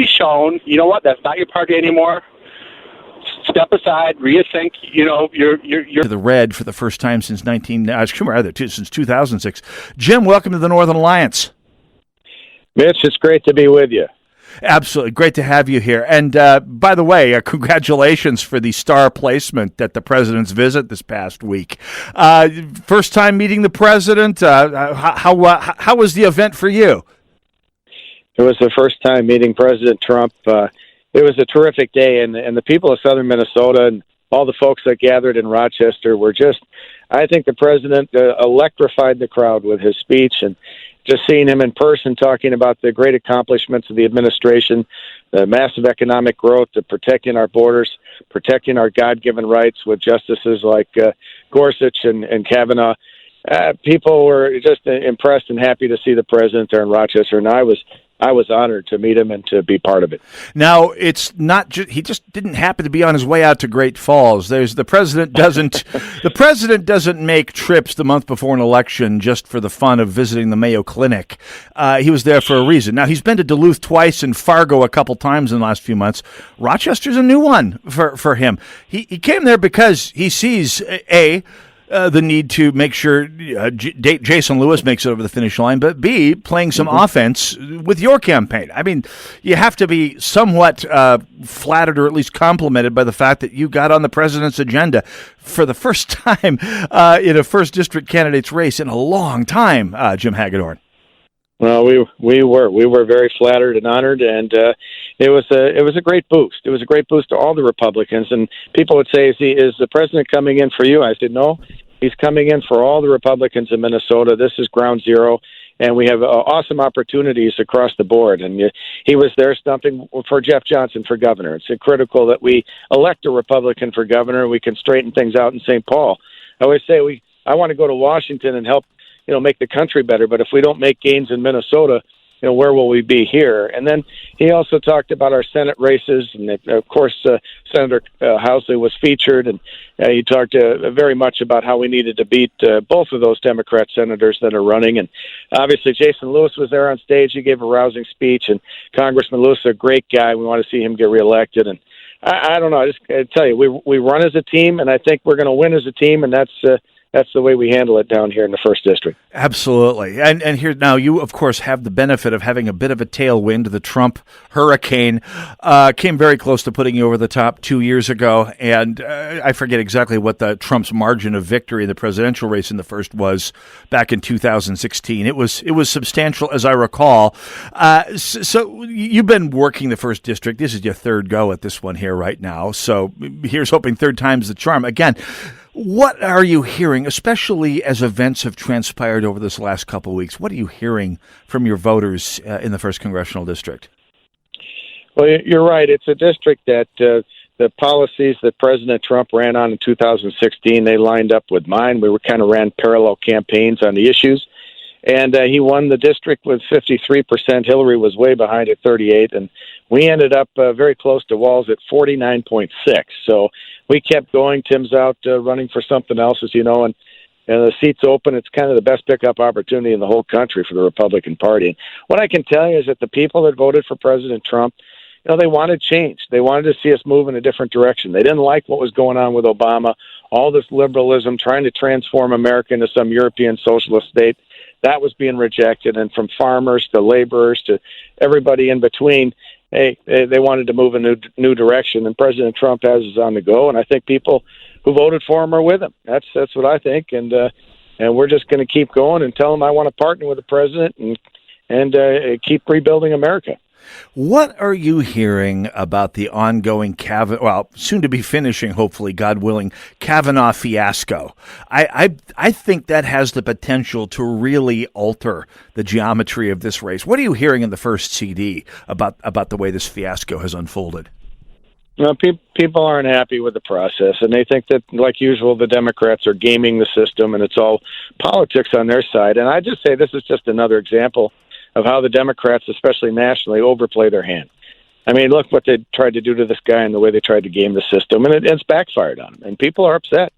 be shown, you know what, that's not your party anymore. Step aside, rethink, you're to the red for the first time since since 2006. Jim, welcome to the Northern Alliance. Mitch, it's great to be with you. Absolutely. Great to have you here. And by the way, congratulations for the star placement at the president's visit this past week. First time meeting the president. How was the event for you? It was the first time meeting President Trump. It was a terrific day, and the people of southern Minnesota and all the folks that gathered in Rochester were just, I think the president electrified the crowd with his speech, and just seeing him in person talking about the great accomplishments of the administration, the massive economic growth, the protecting our borders, protecting our God-given rights with justices like Gorsuch and Kavanaugh. People were just impressed and happy to see the president there in Rochester, and I was honored to meet him and to be part of it. Now, it's not he just didn't happen to be on his way out to Great Falls. The president doesn't make trips the month before an election just for the fun of visiting the Mayo Clinic. He was there for a reason. Now, he's been to Duluth twice and Fargo a couple times in the last few months. Rochester's a new one for him. He came there because he sees the need to make sure Jason Lewis makes it over the finish line, but B, playing some offense with your campaign. I mean, you have to be somewhat flattered or at least complimented by the fact that you got on the president's agenda for the first time in a first district candidate's race in a long time, Jim Hagedorn. Well, we were very flattered and honored, and it was a great boost. It was a great boost to all the Republicans. And people would say, "Is the president coming in for you?" I said, "No, he's coming in for all the Republicans in Minnesota. This is ground zero, and we have awesome opportunities across the board." And he was there stumping for Jeff Johnson for governor. It's critical that we elect a Republican for governor. We can straighten things out in St. Paul. I always say I want to go to Washington and help make the country better. But if we don't make gains in Minnesota, where will we be here? And then he also talked about our Senate races, and of course, Senator Housley was featured, and he talked very much about how we needed to beat both of those Democrat senators that are running. And obviously, Jason Lewis was there on stage. He gave a rousing speech, and Congressman Lewis is a great guy. We want to see him get reelected. And I don't know. I tell you, we run as a team, and I think we're going to win as a team, and that's the way we handle it down here in the first district. Absolutely. And here now, you, of course, have the benefit of having a bit of a tailwind. The Trump hurricane came very close to putting you over the top 2 years ago. And I forget exactly what the Trump's margin of victory in the presidential race in the first was back in 2016. It was substantial, as I recall. So you've been working the first district. This is your third go at this one here right now. So here's hoping third time's the charm. Again, what are you hearing, especially as events have transpired over this last couple of weeks? What are you hearing from your voters in the first congressional district? Well, you're right. It's a district that the policies that President Trump ran on in 2016, they lined up with mine. We kind of ran parallel campaigns on the issues. And he won the district with 53%. Hillary was way behind at 38%. And we ended up very close to Walz at 49.6%. So we kept going. Tim's out running for something else, as you know, and the seat's open. It's kind of the best pickup opportunity in the whole country for the Republican Party. And what I can tell you is that the people that voted for President Trump, they wanted change. They wanted to see us move in a different direction. They didn't like what was going on with Obama, all this liberalism, trying to transform America into some European socialist state. That was being rejected. And from farmers to laborers to everybody in between, they wanted to move in a new direction. And President Trump has us on the go. And I think people who voted for him are with him. That's what I think. And we're just going to keep going and tell him I want to partner with the president and keep rebuilding America. What are you hearing about the ongoing soon to be finishing, hopefully, God willing, Kavanaugh fiasco? I think that has the potential to really alter the geometry of this race. What are you hearing in the first CD about the way this fiasco has unfolded? People aren't happy with the process, and they think that, like usual, the Democrats are gaming the system, and it's all politics on their side. And I just say this is just another example of how the Democrats, especially nationally, overplay their hand. I mean, look what they tried to do to this guy and the way they tried to game the system, and it's backfired on them. And people are upset.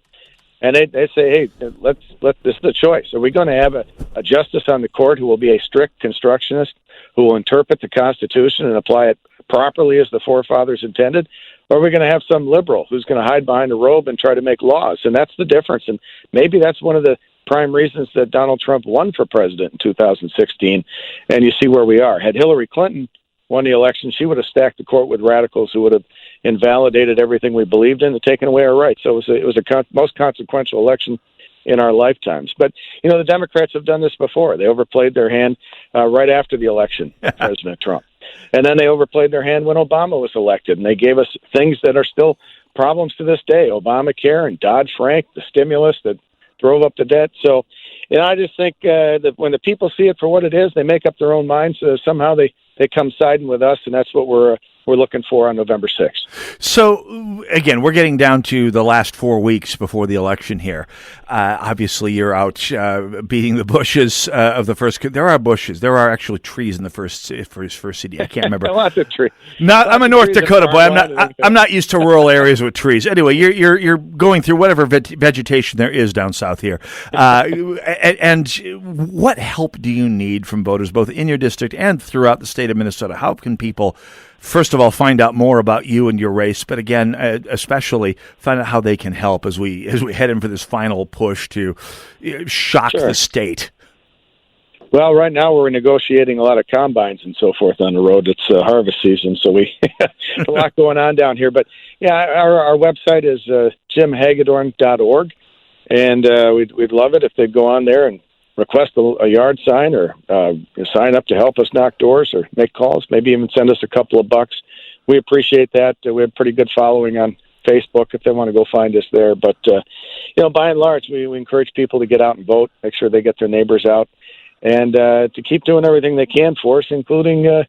And they say, hey, this is the choice. Are we going to have a justice on the court who will be a strict constructionist, who will interpret the Constitution and apply it properly as the forefathers intended, or are we going to have some liberal who's going to hide behind a robe and try to make laws? And that's the difference. And maybe that's one of the prime reasons that Donald Trump won for president in 2016. And you see where we are. Had Hillary Clinton won the election, she would have stacked the court with radicals who would have invalidated everything we believed in and taken away our rights. So it was the most consequential election in our lifetimes. But, the Democrats have done this before. They overplayed their hand right after the election of President Trump. And then they overplayed their hand when Obama was elected. And they gave us things that are still problems to this day, Obamacare and Dodd-Frank, the stimulus that drove up the debt. So, I just think that when the people see it for what it is, they make up their own minds. Somehow they come siding with us, and that's what we're looking for on November 6th. So, again, we're getting down to the last 4 weeks before the election here. Obviously, you're out beating the bushes of the first. There are bushes. There are actually trees in the first city. I can't remember. Lots of trees. I'm a North Dakota boy. I'm not used to rural areas with trees. Anyway, you're going through whatever vegetation there is down south here. And what help do you need from voters, both in your district and throughout the state of Minnesota? How can people, first of all, find out more about you and your race, but again, especially find out how they can help as we head in for this final push to shock the state? Well, right now we're negotiating a lot of combines and so forth on the road. It's harvest season, so we a lot going on down here. But yeah, our website is jimhagedorn.org, and we'd love it if they'd go on there and request a yard sign or sign up to help us knock doors or make calls, maybe even send us a couple of bucks. We appreciate that. We have pretty good following on Facebook if they want to go find us there. But, by and large, we encourage people to get out and vote, make sure they get their neighbors out, and to keep doing everything they can for us, including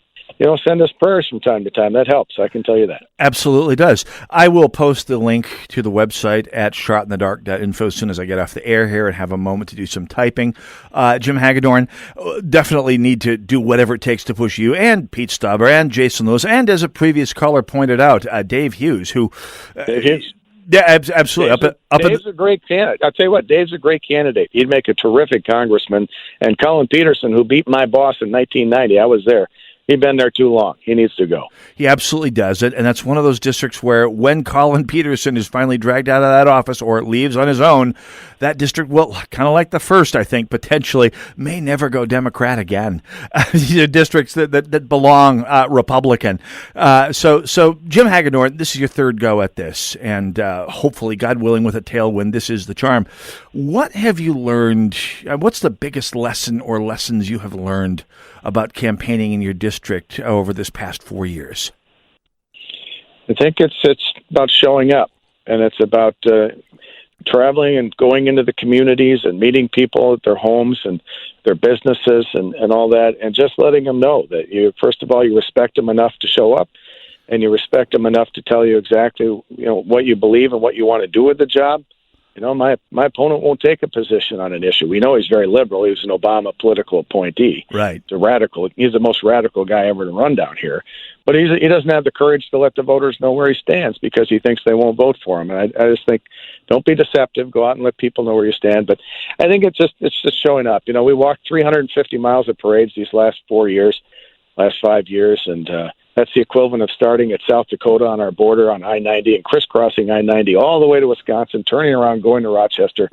send us prayers from time to time. That helps. I can tell you that. Absolutely does. I will post the link to the website at shotinthedark.info as soon as I get off the air here and have a moment to do some typing. Jim Hagedorn, definitely need to do whatever it takes to push you and Pete Stauber and Jason Lewis, and as a previous caller pointed out, Dave Hughes, who... Dave Hughes. Yeah, absolutely. Dave's a great candidate. I'll tell you what, Dave's a great candidate. He'd make a terrific congressman. And Colin Peterson, who beat my boss in 1990, I was there. He's been there too long. He needs to go. He absolutely does it, and that's one of those districts where when Colin Peterson is finally dragged out of that office or leaves on his own, that district will, kind of like the first, I think, potentially, may never go Democrat again. Districts that belong Republican. So Jim Hagedorn, this is your third go at this, and hopefully, God willing, with a tailwind, this is the charm. What have you learned? What's the biggest lesson or lessons you have learned about campaigning in your district over this past 4 years? I think it's about showing up, and it's about traveling and going into the communities and meeting people at their homes and their businesses and all that, and just letting them know that first of all, you respect them enough to show up, and you respect them enough to tell you exactly what you believe and what you want to do with the job. My opponent won't take a position on an issue. We know he's very liberal. He was an Obama political appointee. Right. He's a radical. He's the most radical guy ever to run down here. But he doesn't have the courage to let the voters know where he stands because he thinks they won't vote for him. And I just think, don't be deceptive. Go out and let people know where you stand. But I think it's just showing up. We walked 350 miles of parades these last 5 years, and that's the equivalent of starting at South Dakota on our border on I-90 and crisscrossing I-90 all the way to Wisconsin, turning around, going to Rochester.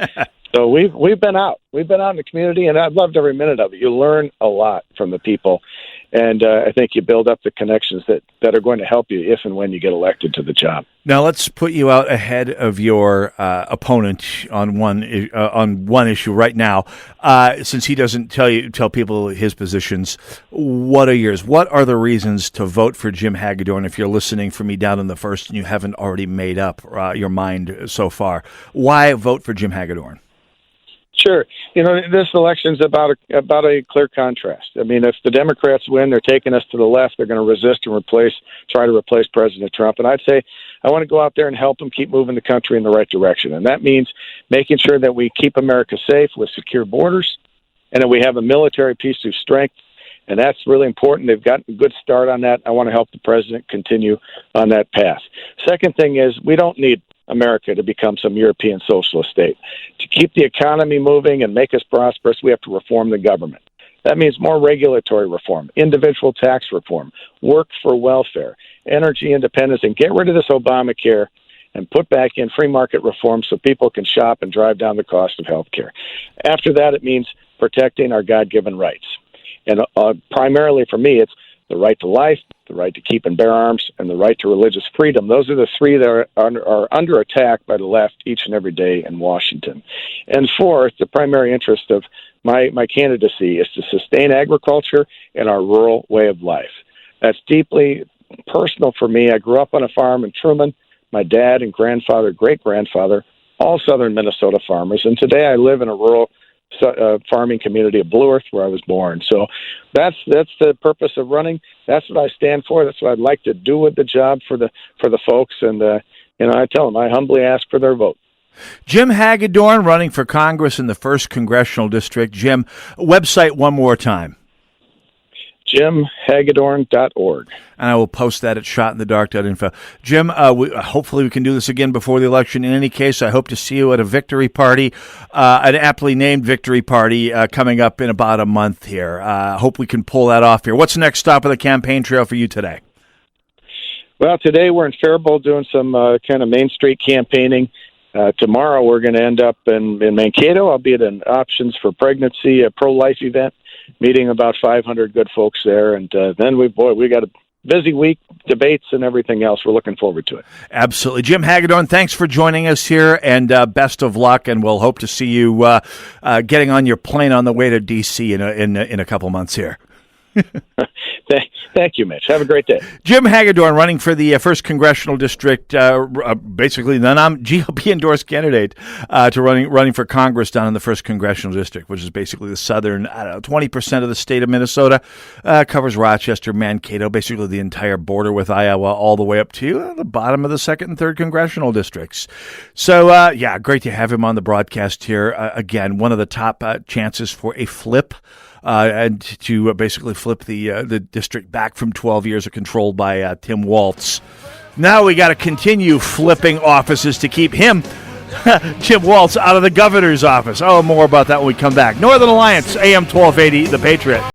So we've been out. We've been out in the community, and I've loved every minute of it. You learn a lot from the people, and I think you build up the connections that are going to help you if and when you get elected to the job. Now let's put you out ahead of your opponent on one issue right now. Since he doesn't tell people his positions, what are yours? What are the reasons to vote for Jim Hagedorn if you're listening for me down in the first and you haven't already made up your mind so far? Why vote for Jim Hagedorn? Sure. This election's about a clear contrast. I mean, if the Democrats win, they're taking us to the left. They're going to resist and try to replace President Trump. And I'd say I want to go out there and help them keep moving the country in the right direction. And that means making sure that we keep America safe with secure borders and that we have a military peace through strength. And that's really important. They've gotten a good start on that. I want to help the president continue on that path. Second thing is we don't need America to become some European socialist state. To keep the economy moving and make us prosperous, we have to reform the government. That means more regulatory reform, individual tax reform, work for welfare, energy independence, and get rid of this Obamacare and put back in free market reform so people can shop and drive down the cost of health care. After that, it means protecting our God-given rights. And primarily for me, it's the right to life, the right to keep and bear arms, and the right to religious freedom. Those are the three that are under attack by the left each and every day in Washington. And fourth, the primary interest of my candidacy is to sustain agriculture and our rural way of life. That's deeply personal for me. I grew up on a farm in Truman. My dad and grandfather, great-grandfather, all southern Minnesota farmers. And today I live in a rural farming community of Blue Earth where I was born. So that's the purpose of running. That's what I stand for. That's what I'd like to do with the job for the folks. And, I tell them, I humbly ask for their vote. Jim Hagedorn running for Congress in the 1st Congressional District. Jim, website one more time. JimHagedorn.org. And I will post that at shotinthedark.info. Jim, hopefully we can do this again before the election. In any case, I hope to see you at a victory party, an aptly named victory party coming up in about a month here. Hope we can pull that off here. What's the next stop of the campaign trail for you today? Well, today we're in Faribault doing some kind of Main Street campaigning. Tomorrow we're going to end up in Mankato. I'll be at an Options for Pregnancy, a pro-life event, meeting about 500 good folks there. And then we got a busy week, debates and everything else. We're looking forward to it. Absolutely. Jim Hagedorn, thanks for joining us here, and best of luck. And we'll hope to see you getting on your plane on the way to D.C. in a couple months here. Thank you, Mitch. Have a great day. Jim Hagedorn running for the 1st Congressional District, basically the GOP-endorsed candidate to running for Congress down in the 1st Congressional District, which is basically the southern, 20% of the state of Minnesota, covers Rochester, Mankato, basically the entire border with Iowa, all the way up to the bottom of the 2nd and 3rd Congressional Districts. So, great to have him on the broadcast here. Again, one of the top chances for a flip. And to basically flip the district back from 12 years of control by Tim Walz. Now we got to continue flipping offices to keep him, Jim Walz, out of the governor's office. Oh, more about that when we come back. Northern Alliance, AM 1280, The Patriot.